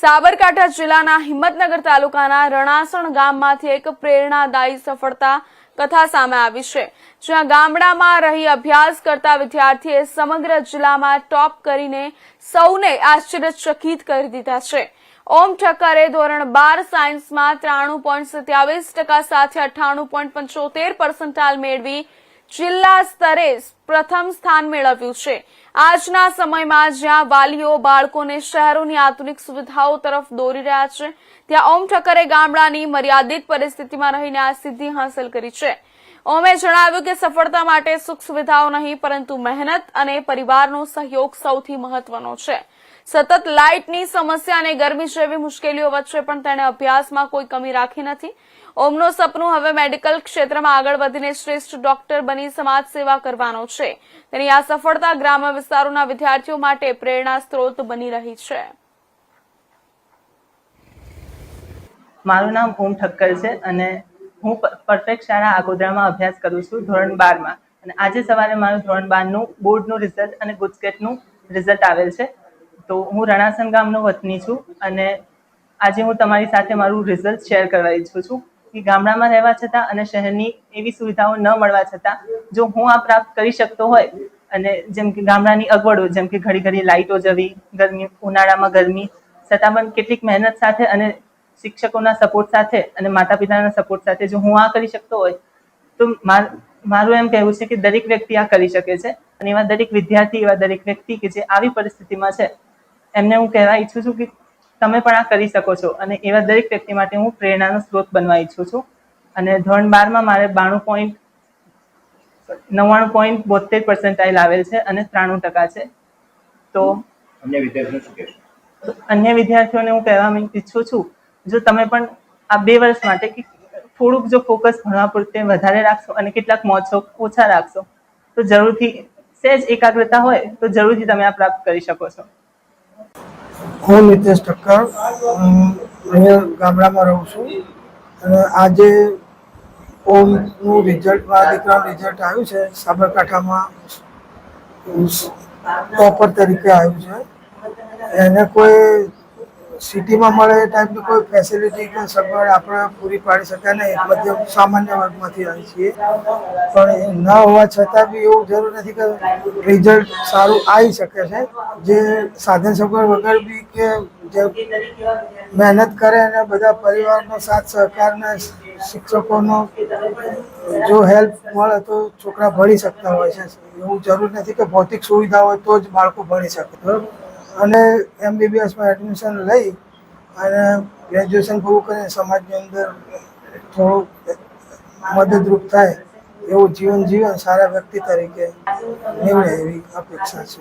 સાબરકાંઠા જિલ્લાના હિંમતનગર તાલુકાના રણાસણ ગામમાંથી એક પ્રેરણાદાયી સફળતા કથા સામે આવી છે, જ્યાં ગામડામાં રહી અભ્યાસ કરતા વિદ્યાર્થીએ સમગ્ર જિલ્લામાં ટોપ કરીને સૌને આશ્ચર્યચકિત કરી દીધા છે। ઓમ ઠક્કરે ધોરણ 12 સાયન્સમાં 93.27% સાથે 98.75% મેળવી જિલ્લા સ્તરે પ્રથમ સ્થાન મેળવ્યું છે। આજના સમયમાં જ્યાં વાલીઓ બાળકોને શહેરોની આધુનિક સુવિધાઓ તરફ દોરી રહ્યા છે, ત્યાં ઓમ ઠક્કરે ગામડાની મર્યાદિત પરિસ્થિતિમાં રહીને આ સિદ્ધિ હાંસલ કરી છે। ઓમે જણાવ્યું કે સફળતા માટે સુખ સુવિધાઓ નહીં, પરંતુ મહેનત અને પરિવારનો સહયોગ સૌથી મહત્વનો છે। સતત લાઇટની સમસ્યા અને ગરમી જેવી મુશ્કેલીઓ વચ્ચે પણ તેણે અભ્યાસમાં કોઈ કમી રાખી નથી। ઓમનું સપનું હવે મેડિકલ ક્ષેત્રમાં આગળ વધીને શ્રેષ્ઠ ડોક્ટર બની સમાજ સેવા કરવાનો છે। તેની આ સફળતા ગ્રામ્ય વિસ્તારોના વિદ્યાર્થીઓ માટે પ્રેરણા સ્ત્રોત બની રહી છે। મારું નામ ઓમ ઠક્કર છે અને હું પરફેક્ટ શાળા આગોદરામાં અભ્યાસ કરું છું ધોરણ 12માં। અને આજે સવારે મારું ધોરણ 12નું બોર્ડનું રિઝલ્ટ અને ગુજકેટનું રિઝલ્ટ આવેલ છે। તો હું રણાસણ ગામનો વતની છું અને આજે હું તમારી સાથે મારું રિઝલ્ટ શેર કરવા ઈચ્છું છું કે ગામડામાં રહેવા છતાં અને શહેરની એવી સુવિધાઓ ન મળવા છતાં જો હું આ પ્રાપ્ત કરી શકતો હોય, અને જેમ કે ગામડાની અગવડો, જેમ કે ઘડી ઘડી લાઇટો જવી, ગરમી, ઉનાળામાં ગરમી, છતાં પણ કેટલીક મહેનત સાથે અને શિક્ષકોના સપોર્ટ સાથે અને માતા પિતાના સપોર્ટ સાથે જો હું આ કરી શકતો હોય તો મારું એમ કહેવું છે કે દરેક વ્યક્તિ આ કરી શકે છે। અને એવા દરેક વિદ્યાર્થી, એવા દરેક વ્યક્તિ કે જે આવી પરિસ્થિતિમાં છે, એમને હું કહેવા ઈચ્છું છું કે તમે પણ આ કરી શકો છો। અને એવા દરેક વ્યક્તિ માટે હું પ્રેરણાનો સ્ત્રોત બનવા ઈચ્છું છું। અને ધોરણ 12માં મારે 99.72% આવેલ છે અને 93% છે। તો અન્ય વિદ્યાર્થીઓને હું કહેવા ઈચ્છું છું, જો તમે પણ આ 2 વર્ષ માટે કે થોડુંક જો ફોકસ ભણવા પૂરતે વધારે રાખશો અને કેટલાક મોજ શોખ ઓછા રાખશો તો જરૂરથી સહેજ એકાગ્રતા હોય તો જરૂરથી તમે આ પ્રાપ્ત કરી શકો છો। હું નિતેશ ઠક્કર અહીંયા ગામડામાં રહું છું અને આજે ઓમનું રિઝલ્ટ, મારા દીકરાનું રિઝલ્ટ આવ્યું છે। સાબરકાંઠામાં ટોપર તરીકે આવ્યું છે। એને કોઈ સિટીમાં મળે એ ટાઈપની કોઈ ફેસિલિટી કે સગવડ આપણે પૂરી પાડી શકાય નહીં, મધ્યમ સામાન્ય વર્ગમાંથી આવી છીએ, પણ ન હોવા છતાં બી એવું જરૂર નથી કે રિઝલ્ટ સારું આવી શકે છે। જે સાધન સગવડ વગર બી કે જે મહેનત કરે અને બધા પરિવારનો સાથ સહકારને શિક્ષકોનો જો હેલ્પ મળે તો છોકરા ભણી શકતા હોય છે। એવું જરૂર નથી કે ભૌતિક સુવિધા હોય તો જ બાળકો ભણી શકે, બરાબર। અને MBBSમાં એડમિશન લઈ અને ગ્રેજ્યુએશન પૂરું કરીને સમાજની અંદર થોડુંક મદદરૂપ થાય એવું જીવન જીવે, સારા વ્યક્તિ તરીકે નીવડે એવી અપેક્ષા છે।